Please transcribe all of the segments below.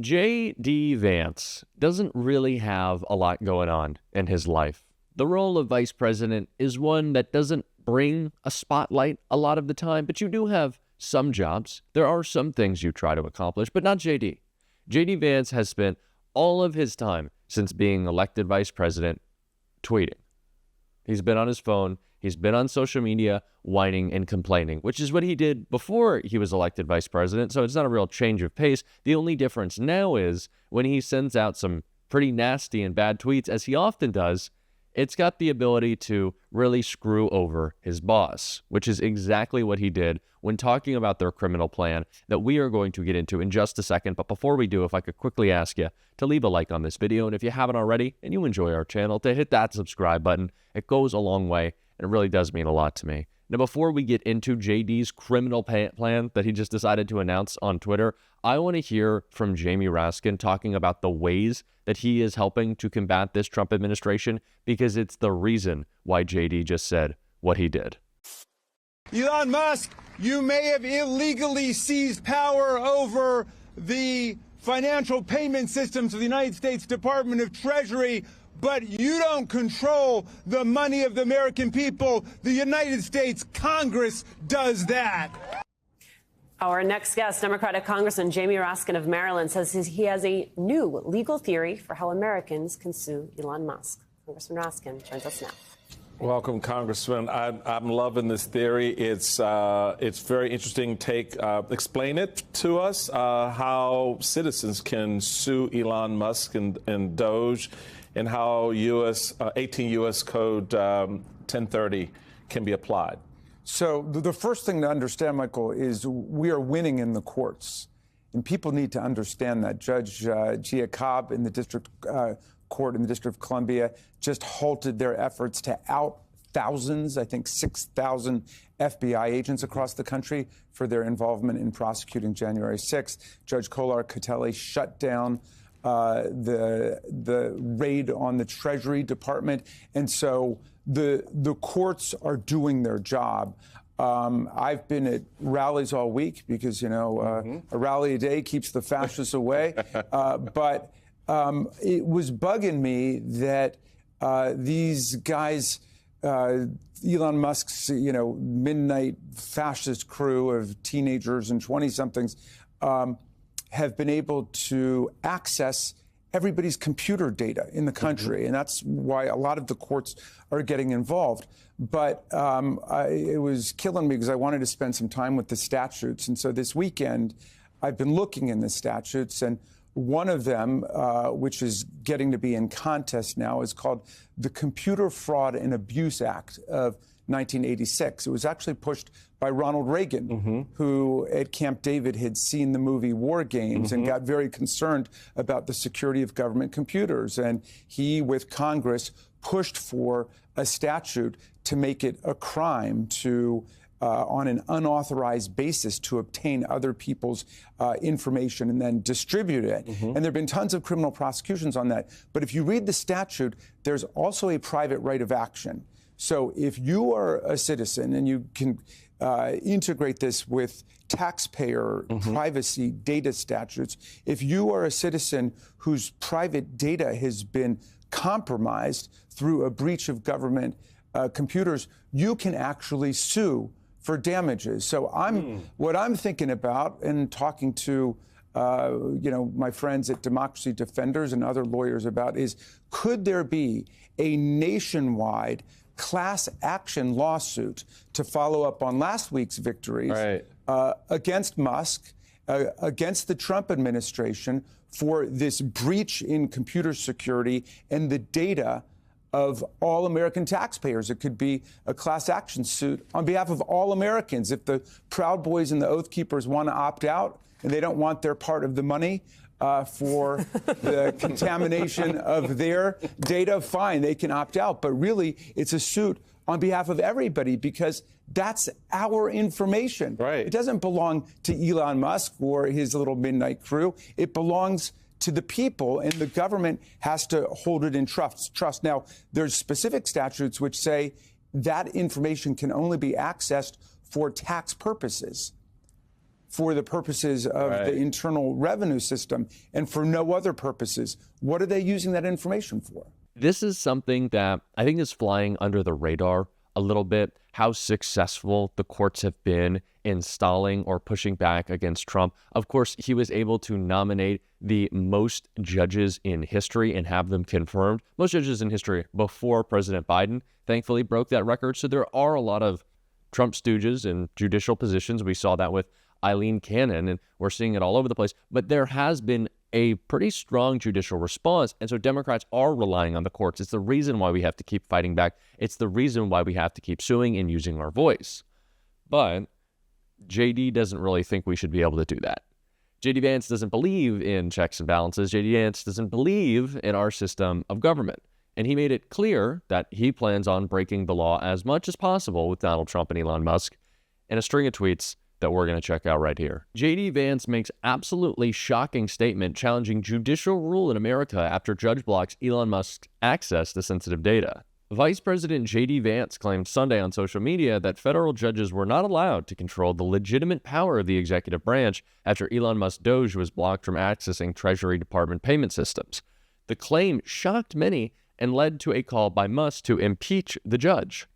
JD Vance doesn't really have a lot going on in his life. The role of vice president is one that doesn't bring a spotlight a lot of the time, but you do have some jobs. There are some things you try to accomplish, but not JD. JD Vance has spent all of his time since being elected vice president tweeting. He's been on his phone. He's been on social media whining and complaining, which is what he did before he was elected vice president. So it's not a real change of pace. The only difference now is when he sends out some pretty nasty and bad tweets, as he often does, it's got the ability to really screw over his boss, which is exactly what he did when talking about their criminal plan that we are going to get into in just a second. But before we do, if I could quickly ask you to leave a like on this video, and if you haven't already and you enjoy our channel, to hit that subscribe button. It goes a long way, and it really does mean a lot to me. Now, before we get into JD's criminal plan that he just decided to announce on Twitter, I want to hear from Jamie Raskin talking about the ways that he is helping to combat this Trump administration, because it's the reason why JD just said what he did. Elon Musk, you may have illegally seized power over the financial payment systems of the United States Department of Treasury, but you don't control the money of the American people. The United States Congress does that. Our next guest, Democratic Congressman Jamie Raskin of Maryland, says he has a new legal theory for how Americans can sue Elon Musk. Congressman Raskin joins us now. Welcome, Congressman. I'm loving this theory. It's very interesting take. Explain it to us, how citizens can sue Elon Musk and Doge, and how 18 U.S. Code 1030 can be applied. So the first thing to understand, Michael, is we are winning in the courts. And people need to understand that. Judge Cobb in the district court in the District of Columbia just halted their efforts to out thousands, I think 6,000 FBI agents across the country for their involvement in prosecuting January 6th. Judge Cotchiarella shut down the raid on the Treasury Department. And so the courts are doing their job. I've been at rallies all week because, a rally a day keeps the fascists away. But it was bugging me that these guys, Elon Musk's, midnight fascist crew of teenagers and 20-somethings, have been able to access everybody's computer data in the country. And that's why a lot of the courts are getting involved. But it was killing me because I wanted to spend some time with the statutes. And so this weekend, I've been looking in the statutes, and one of them, which is getting to be in contest now, is called the Computer Fraud and Abuse Act of 1986. It was actually pushed by Ronald Reagan, who at Camp David had seen the movie War Games and got very concerned about the security of government computers. And he, with Congress, pushed for a statute to make it a crime to on an unauthorized basis to obtain other people's information and then distribute it. And there have been tons of criminal prosecutions on that. But if you read the statute, there's also a private right of action. So if you are a citizen and you can integrate this with taxpayer privacy data statutes, if you are a citizen whose private data has been compromised through a breach of government computers, you can actually sue for damages. So what I'm thinking about and talking to my friends at Democracy Defenders and other lawyers about is, could there be a nationwide class action lawsuit to follow up on last week's victories against Musk, against the Trump administration for this breach in computer security and the data of all American taxpayers? It could be a class action suit on behalf of all Americans. If the Proud Boys and the Oath Keepers want to opt out and they don't want their part of the money for the contamination of their data, fine, they can opt out. But really, it's a suit on behalf of everybody because that's our information. It doesn't belong to Elon Musk or his little midnight crew. It belongs to the people, and the government has to hold it in trust. Now, there's specific statutes which say that information can only be accessed for tax purposes. for the purposes of the Internal Revenue System and for no other purposes. What are they using that information for? This is something that I think is flying under the radar a little bit, how successful the courts have been in stalling or pushing back against Trump. Of course, he was able to nominate the most judges in history and have them confirmed. Most judges in history before President Biden, thankfully, broke that record. So there are a lot of Trump stooges in judicial positions. We saw that with Eileen Cannon, and we're seeing it all over the place. But there has been a pretty strong judicial response, and so Democrats are relying on the courts. It's the reason why we have to keep fighting back. It's the reason why we have to keep suing and using our voice. But JD doesn't really think we should be able to do that. JD Vance doesn't believe in checks and balances. JD Vance doesn't believe in our system of government. And he made it clear that he plans on breaking the law as much as possible with Donald Trump and Elon Musk in a string of tweets that we're going to check out right here. JD Vance makes absolutely shocking statement challenging judicial rule in America after judge blocks Elon Musk's access to sensitive data. Vice President JD Vance claimed Sunday on social media that federal judges were not allowed to control the legitimate power of the executive branch after Elon Musk's Doge was blocked from accessing Treasury Department payment systems. The claim shocked many and led to a call by Musk to impeach the judge.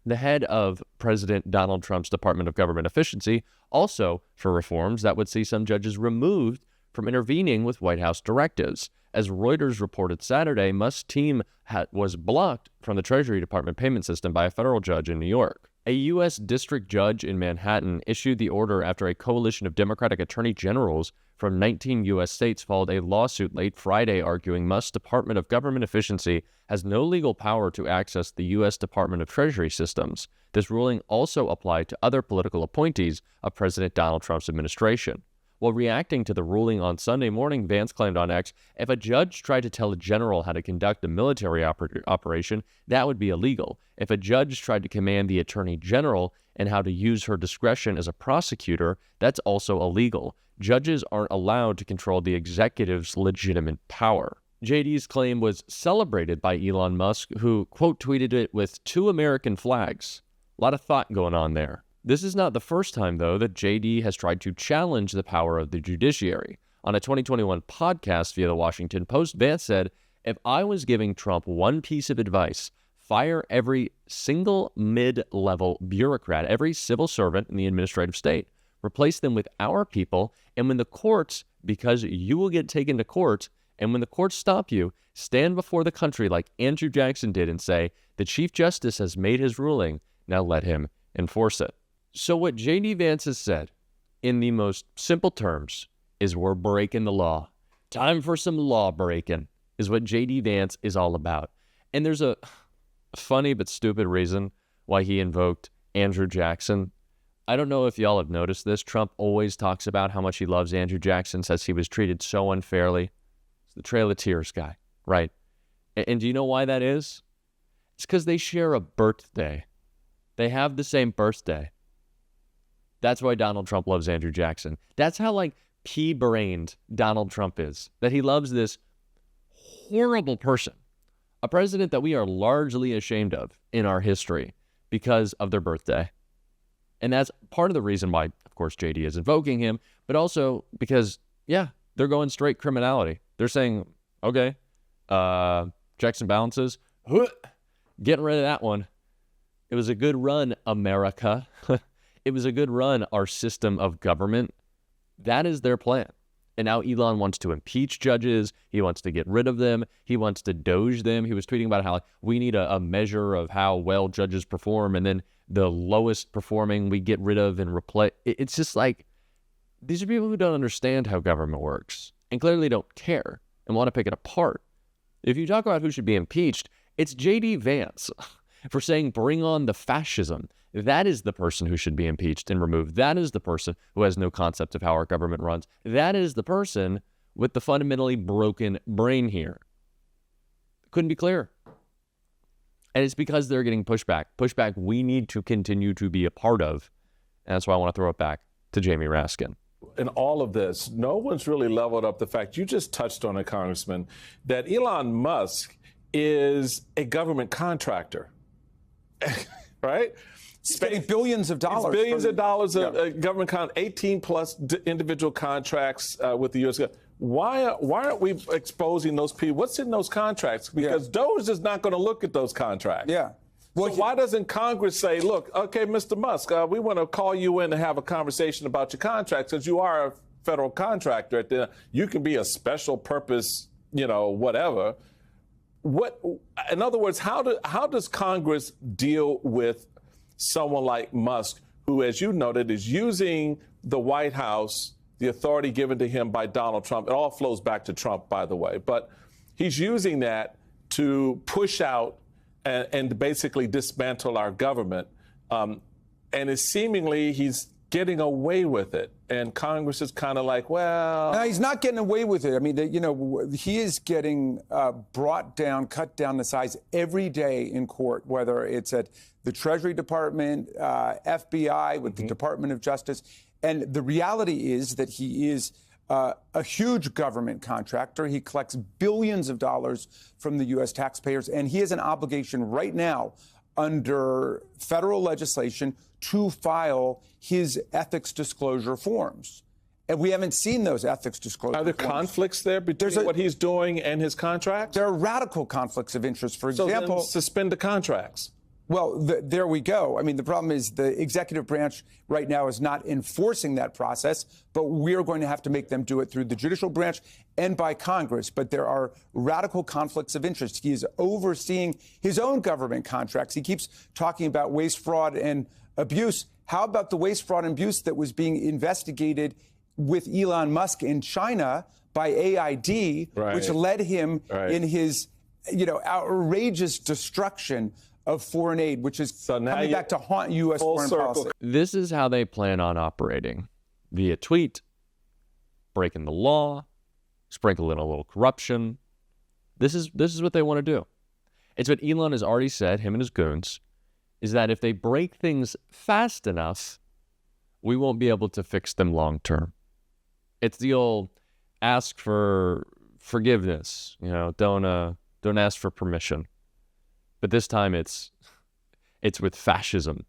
The head of President Donald Trump's Department of Government Efficiency, also for reforms that would see some judges removed from intervening with White House directives. As Reuters reported Saturday, Musk's team was blocked from the Treasury Department payment system by a federal judge in New York. A U.S. district judge in Manhattan issued the order after a coalition of Democratic attorney generals from 19 U.S. states filed a lawsuit late Friday arguing Musk's Department of Government Efficiency has no legal power to access the U.S. Department of Treasury systems. This ruling also applied to other political appointees of President Donald Trump's administration. While reacting to the ruling on Sunday morning, Vance claimed on X, if a judge tried to tell a general how to conduct a military operation, that would be illegal. If a judge tried to command the attorney general and how to use her discretion as a prosecutor, that's also illegal. Judges aren't allowed to control the executive's legitimate power. JD's claim was celebrated by Elon Musk, who quote tweeted it with 2 American flags. A lot of thought going on there. This is not the first time, though, that JD has tried to challenge the power of the judiciary. On a 2021 podcast via the Washington Post, Vance said, if I was giving Trump one piece of advice, fire every single mid-level bureaucrat, every civil servant in the administrative state. Replace them with our people, and when the courts, because you will get taken to court, and when the courts stop you, stand before the country like Andrew Jackson did and say, the Chief Justice has made his ruling, now let him enforce it. So what JD Vance has said, in the most simple terms, is we're breaking the law. Time for some law breaking, is what JD Vance is all about. And there's a funny but stupid reason why he invoked Andrew Jackson. I don't know if y'all have noticed this. Trump always talks about how much he loves Andrew Jackson, says he was treated so unfairly. It's the Trail of Tears guy, right? And do you know why that is? It's because they share a birthday. They have the same birthday. That's why Donald Trump loves Andrew Jackson. That's how, pea-brained Donald Trump is. That he loves this horrible person. A president that we are largely ashamed of in our history because of their birthday. And that's part of the reason why, of course, JD is invoking him, but also because, they're going straight criminality. They're saying, okay, checks and balances, getting rid of that one. It was a good run, America. It was a good run, our system of government. That is their plan. And now Elon wants to impeach judges. He wants to get rid of them. He wants to doge them. He was tweeting about how we need a measure of how well judges perform, and then the lowest performing we get rid of and replace. It's just these are people who don't understand how government works and clearly don't care and want to pick it apart. If you talk about who should be impeached, it's JD Vance for saying bring on the fascism. That is the person who should be impeached and removed. That is the person who has no concept of how our government runs. That is the person with the fundamentally broken brain here. Couldn't be clearer. And it's because they're getting pushback. Pushback we need to continue to be a part of. And that's why I want to throw it back to Jamie Raskin. In all of this, no one's really leveled up the fact, you just touched on it, Congressman, that Elon Musk is a government contractor, right? spending billions of dollars. It's billions of dollars of government 18 plus individual contracts with the U.S. Why aren't we exposing those people? What's in those contracts? Because DOJ is not going to look at those contracts. Yeah. Well, so why doesn't Congress say, look, okay, Mr. Musk, we want to call you in to have a conversation about your contracts, because you are a federal contractor. You can be a special purpose, whatever. In other words, how does Congress deal with someone like Musk, who, as you noted, is using the White House, the authority given to him by Donald Trump? It all flows back to Trump, by the way. But he's using that to push out and basically dismantle our government. And it's seemingly he's getting away with it. And Congress is kind of like, well. No, he's not getting away with it. I mean, he is getting brought down, cut down the size every day in court, whether it's at the Treasury Department, FBI, with the Department of Justice. And the reality is that he is a huge government contractor. He collects billions of dollars from the U.S. taxpayers, and he has an obligation right now under federal legislation to file his ethics disclosure forms. And we haven't seen those ethics disclosure forms. Are there conflicts there between what he's doing and his contracts? There are radical conflicts of interest. For example, then suspend the contracts. Well, there we go. I mean, the problem is the executive branch right now is not enforcing that process, but we're going to have to make them do it through the judicial branch and by Congress. But there are radical conflicts of interest. He is overseeing his own government contracts. He keeps talking about waste, fraud, and abuse. How about the waste, fraud, and abuse that was being investigated with Elon Musk in China by AID, which led him in his, outrageous destruction of foreign aid, which is coming back to haunt U.S. foreign policy. This is how they plan on operating. Via tweet, breaking the law, sprinkling a little corruption. This is what they want to do. It's what Elon has already said, him and his goons, is that if they break things fast enough, we won't be able to fix them long term. It's the old ask for forgiveness, don't ask for permission. But this time it's with fascism.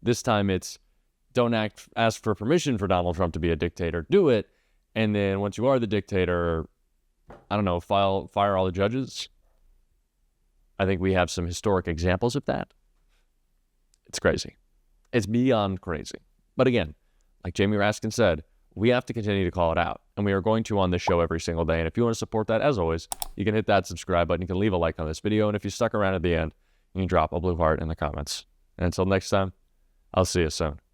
This time it's don't ask for permission for Donald Trump to be a dictator. Do it. And then once you are the dictator, fire all the judges. I think we have some historic examples of that. It's crazy. It's beyond crazy. But again, like Jamie Raskin said, we have to continue to call it out. And we are going to on this show every single day. And if you want to support that, as always, you can hit that subscribe button. You can leave a like on this video. And if you stuck around at the end, you can drop a blue heart in the comments. And until next time, I'll see you soon.